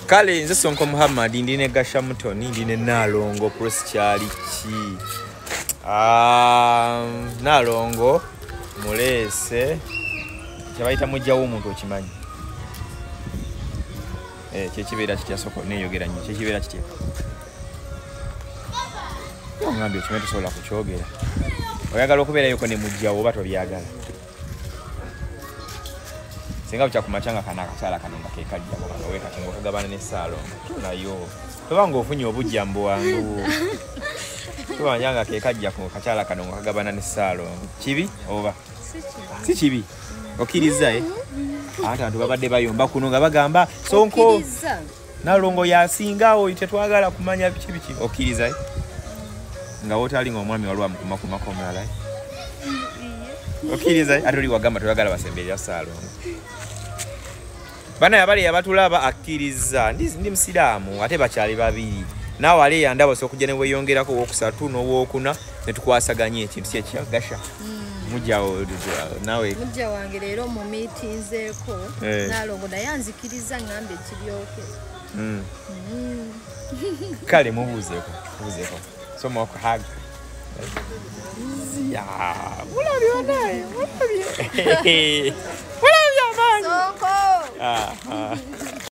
Kale nze Sonko Muhammad ndine Gasha Mutoni ndine Nalongo Press kyali ki Nalongo mulese kyabayita mujja w'omuntu okimanyi kyekibeera kitya soko neyogera nnyo kyekibeera kitya ngambye kimwe tusobola kukyogera oyagala okubeera yuko ne mujjawo oba tobyagala singa bucha kumachanga kana akakyala kano nga kekajja bokanga weka kingo kagabana ne Salongo tunayo tobanga ofunye obujjambo wangu tubanyanga kekajja ku kakyala kano nga kagabana ne Salongo kibi oba si kibi okiriza ate abantu babadde bayomba kuno nga bagamba Sonko Nalongo yasingawo tetwagala kumanya biki okiriza nga wotali ng'omwami walwa mukumakumako omulala okiriza ate oli wagamba toyagala basemberera Salongo bana yabali yabatulaba akkiriza ndi musiraamu ate bakyali babiri naawe ali yandabo sokujja ne weyongerako owokusatu n'owokuna ne tukwasaganya ekintu si ekyagasha mujjawo nawe mujja wange leero mu miitinzeeko Nalongo naye anzikiriza ngambe ekiryoke kale mubuuzeeko soma okuhag mulabye naye mulabye amanyi Sonko